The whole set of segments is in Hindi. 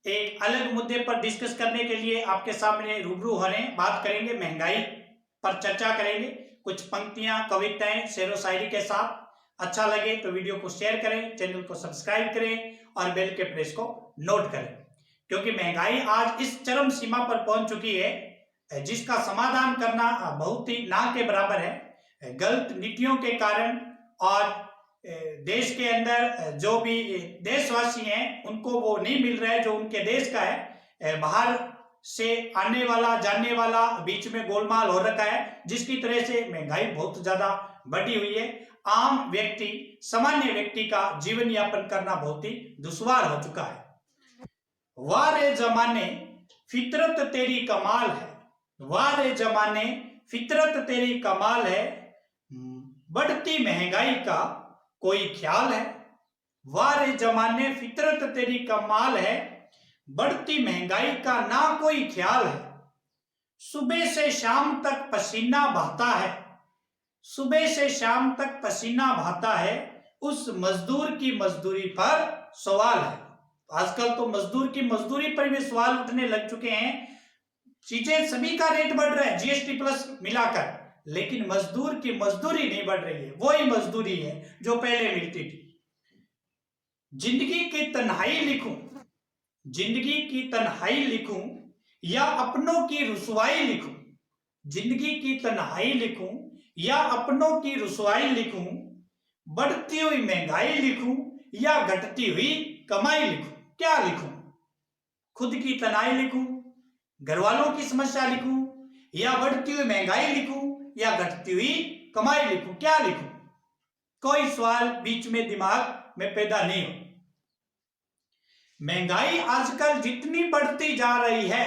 एक अलग मुद्दे पर डिस्कस करने के लिए आपके सामने रूबरू हो रहे हैं। बात करेंगे महंगाई पर, चर्चा करेंगे, कुछ पंक्तियां, कविताएं, शेरो शायरी के साथ। अच्छा लगे तो वीडियो को शेयर करें, चैनल को सब्सक्राइब करें और बेल के प्रेस को नोट करें, क्योंकि महंगाई आज इस चरम सीमा पर पहुंच चुकी है जिसका समाधान करना बहुत ही ना के बराबर है। गलत नीतियों के कारण और देश के अंदर जो भी देशवासी हैं उनको वो नहीं मिल रहा है जो उनके देश का है। बाहर से आने वाला जाने वाला बीच में गोलमाल हो रखा है, जिसकी तरह से महंगाई बहुत ज्यादा बढ़ी हुई है। आम व्यक्ति, सामान्य व्यक्ति का जीवन यापन करना बहुत ही दुश्वार हो चुका है। वाह रे जमाने फितरत तेरी कमाल है, वाह रे जमाने फितरत तेरी कमाल है, बढ़ती महंगाई का कोई ख्याल है। वाह रे जमाने फितरत तेरी कमाल है, बढ़ती महंगाई का ना कोई ख्याल है। सुबह से शाम तक पसीना बहता है, सुबह से शाम तक पसीना बहता है, उस मजदूर की मजदूरी पर सवाल है। आजकल तो मजदूर की मजदूरी पर भी सवाल उठने लग चुके हैं। चीजें सभी का रेट बढ़ रहा है जीएसटी प्लस मिलाकर, लेकिन मजदूर की मजदूरी नहीं बढ़ रही है। वही मजदूरी है जो पहले मिलती थी। जिंदगी की तन्हाई लिखूं, जिंदगी की तन्हाई लिखूं या अपनों की रुसवाई लिखूं, जिंदगी की तन्हाई लिखूं या अपनों की रुसवाई लिखूं, बढ़ती हुई महंगाई लिखूं या घटती हुई कमाई लिखूं, क्या लिखूं? खुद की तन्हाई लिखूं, घर वालों की समस्या लिखूं, या बढ़ती हुई महंगाई लिखूं या घटती हुई कमाई लिखूं, क्या लिखूं? कोई सवाल बीच में दिमाग में पैदा नहीं हो। महंगाई आजकल जितनी बढ़ती जा रही है,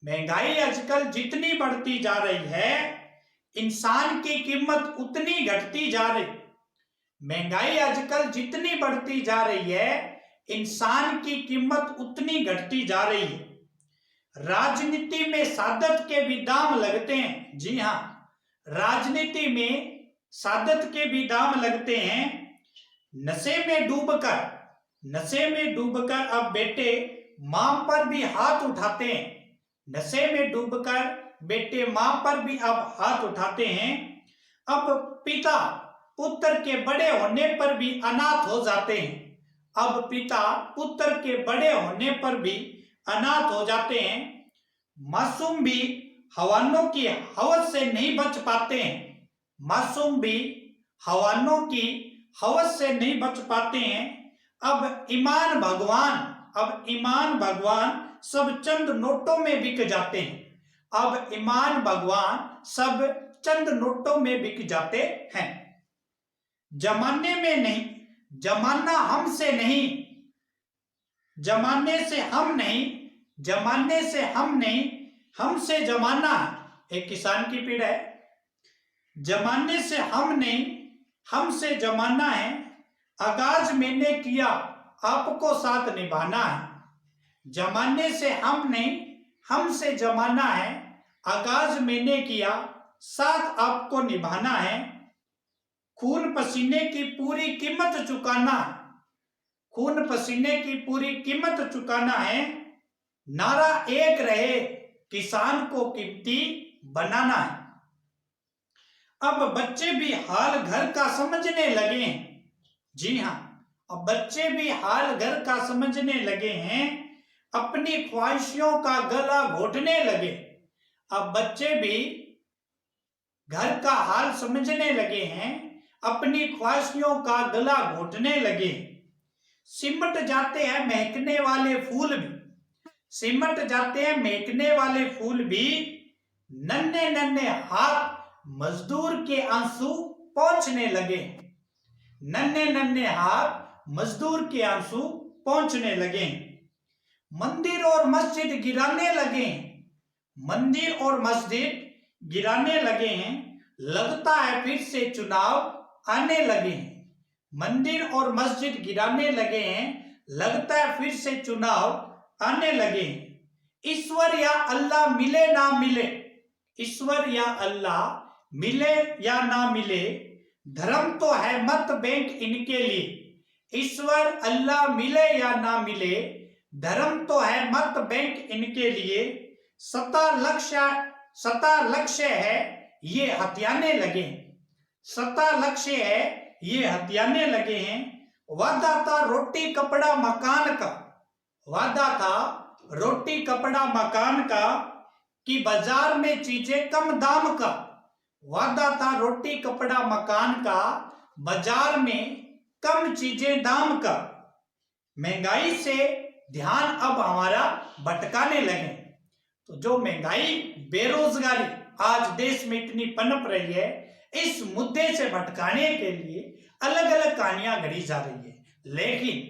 महंगाई आजकल जितनी बढ़ती जा रही है, इंसान की कीमत उतनी घटती जा रही। महंगाई आजकल जितनी बढ़ती जा रही है, इंसान की कीमत उतनी घटती जा रही है। राजनीति में सादत के भी दाम लगते हैं। जी हां, राजनीति में सादत के भी दाम लगते हैं। नशे में डूबकर, नशे में डूबकर अब बेटे मां पर भी हाथ उठाते हैं। नशे में डूबकर बेटे मां पर भी अब हाथ उठाते हैं। अब पिता पुत्र के बड़े होने पर भी अनाथ हो जाते हैं। अब पिता पुत्र के बड़े होने पर भी अनाथ हो जाते हैं। मासूम भी हवानों की हवस से नहीं बच पाते हैं। मासूम भी हवानों की हवस से नहीं बच पाते हैं। अब ईमान भगवान, अब ईमान भगवान सब चंद नोटों में बिक जाते हैं। अब ईमान भगवान सब चंद नोटों में बिक जाते हैं। जमाने में नहीं, जमाना हमसे नहीं, जमाने से हम नहीं, जमाने से हम नहीं, हमसे जमाना है। एक किसान की पीड़ा है। जमाने से हम नहीं, हमसे जमाना है, आगाज मैंने किया आपको साथ निभाना है। जमाने से हम नहीं, हमसे जमाना है, आगाज मैंने किया साथ आपको निभाना है। खून पसीने की पूरी कीमत चुकाना है, खून पसीने की पूरी कीमत चुकाना है। नारा एक रहे, किसान को कीमती बनाना है। अब बच्चे भी हाल घर का समझने लगे हैं। जी हां, अब बच्चे भी हाल घर का समझने लगे हैं, अपनी ख्वाहिशों का गला घोटने लगे। अब बच्चे भी घर का हाल समझने लगे हैं, अपनी ख्वाहिशों का गला घोटने लगे। सिमट जाते हैं महकने वाले फूल भी, सिमट जाते हैं महकने वाले फूल भी, नन्हे नन्हे हाथ मजदूर के आंसू पहुंचने लगे। नन्हे नन्हे हाथ मजदूर के आंसू पहुंचने लगे। मंदिर और मस्जिद गिराने लगे, मंदिर और मस्जिद गिराने लगे हैं। लगता है फिर से चुनाव आने लगे हैं। मंदिर और मस्जिद गिराने लगे हैं, लगता है फिर से चुनाव आने लगे हैं। ईश्वर या अल्लाह मिले ना मिले, ईश्वर या अल्लाह मिले या ना मिले, धर्म तो है मत बैंक इनके लिए। ईश्वर अल्लाह मिले या ना मिले, धर्म तो है मत बैंक इनके लिए, सत्ता लक्ष्य है ये हथियाने लगे, सत्ता लक्ष्य है ये हथियाने लगे हैं। वादा था रोटी कपड़ा मकान का, वादा था रोटी कपड़ा मकान का, कि बाजार में चीजें कम दाम का। वादा था रोटी कपड़ा मकान का, बाजार में कम चीजें दाम का। महंगाई से ध्यान अब हमारा भटकाने लगे। तो जो महंगाई बेरोजगारी आज देश में इतनी पनप रही है, इस मुद्दे से भटकाने के लिए अलग अलग कहानियां गढ़ी जा रही है। लेकिन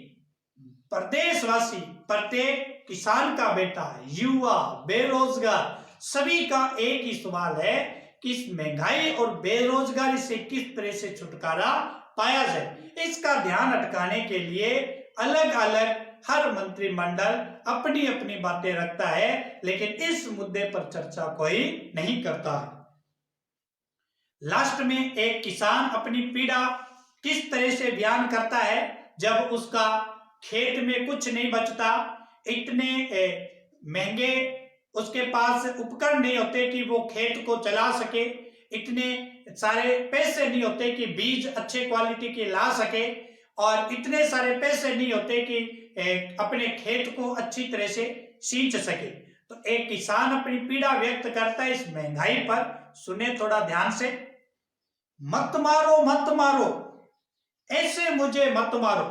प्रदेशवासी, प्रत्येक किसान का बेटा, युवा, बेरोजगार, सभी का एक ही सवाल है कि इस महंगाई और बेरोजगारी से किस तरह से छुटकारा पाया जाए। इसका ध्यान अटकाने के लिए अलग अलग हर मंत्रिमंडल अपनी अपनी बातें रखता है, लेकिन इस मुद्दे पर चर्चा कोई नहीं करता है। लास्ट में एक किसान अपनी पीड़ा किस तरह से बयान करता है जब उसका खेत में कुछ नहीं बचता, इतने महंगे उसके पास उपकरण नहीं होते कि वो खेत को चला सके, इतने सारे पैसे नहीं होते कि बीज अच्छे क्वालिटी के ला सके, और इतने सारे पैसे नहीं होते कि अपने खेत को अच्छी तरह से सींच सके। तो एक किसान अपनी पीड़ा व्यक्त करता है इस महंगाई पर। सुने थोड़ा ध्यान से। मत मारो मत मारो ऐसे मुझे मत मारो,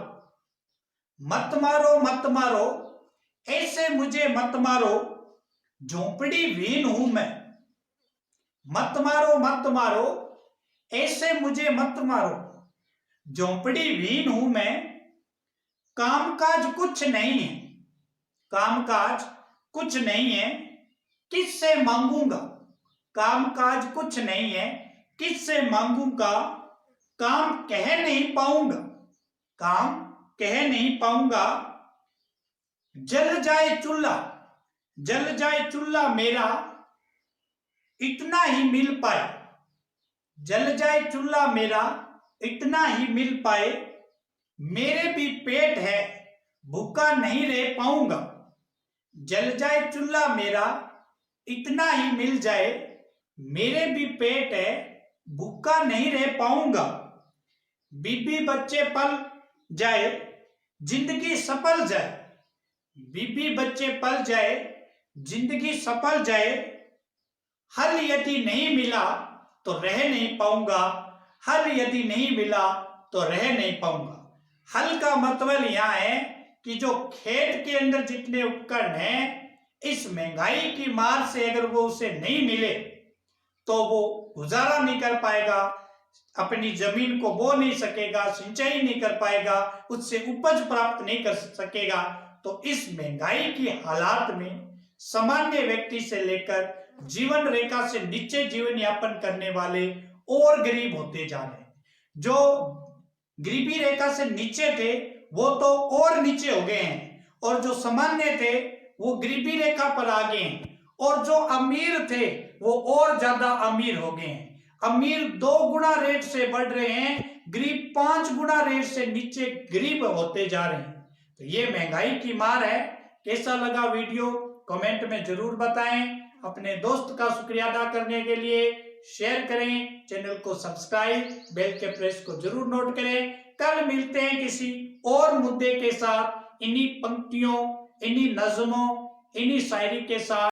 मत मारो मत मारो ऐसे मुझे मत मारो, झोंपड़ी विहीन हूं मैं। मत मारो ऐसे मुझे मत मारो, झोंपड़ी विहीन हूं मैं। कामकाज कुछ नहीं है, कामकाज कुछ नहीं है, किससे मांगूंगा। कामकाज कुछ नहीं है, किससे मांगूंगा। काम कह नहीं पाऊंगा, काम कह नहीं पाऊंगा। जल जाए चूल्हा मेरा, इतना ही मिल पाए। जल जाए चूल्हा मेरा, इतना ही मिल पाए। मेरे भी पेट है, भूखा नहीं रह पाऊंगा। जल जाए चूल्हा मेरा, इतना ही मिल जाए। मेरे भी पेट है, भूखा नहीं रह पाऊंगा। बीबी बच्चे पल जाए, जिंदगी सफल जाए। बीबी बच्चे पल जाए, जिंदगी सफल जाए। हल यदि नहीं मिला तो रह नहीं पाऊंगा, हल यदि नहीं मिला तो रह नहीं पाऊंगा। हल का मतलब यहां है कि जो खेत के अंदर जितने उपकरण हैं, इस महंगाई की मार से अगर वो उसे नहीं मिले तो वो गुजारा नहीं कर पाएगा, अपनी जमीन को बो नहीं सकेगा, सिंचाई नहीं कर पाएगा, उससे उपज प्राप्त नहीं कर सकेगा। तो इस महंगाई की हालात में सामान्य व्यक्ति से लेकर जीवन रेखा से नीचे जीवन यापन करने वाले और गरीब होते जा रहे हैं। जो गरीबी रेखा से नीचे थे वो तो और नीचे हो गए हैं, और जो सामान्य थे वो गरीबी रेखा पर आ गए हैं, और जो अमीर थे वो और ज्यादा अमीर हो गए हैं। अमीर 2 गुना रेट से बढ़ रहे हैं, गरीब 5 गुना रेट से नीचे गरीब होते जा रहे हैं। तो ये महंगाई की मार है। कैसा लगा वीडियो कमेंट में जरूर बताएं। अपने दोस्त का शुक्रिया अदा करने के लिए शेयर करें, चैनल को सब्सक्राइब, बेल के प्रेस को जरूर नोट करें। कल मिलते हैं किसी और मुद्दे के साथ, इन्हीं पंक्तियों, इन्हीं नज़्मों, इन्हीं शायरी के साथ।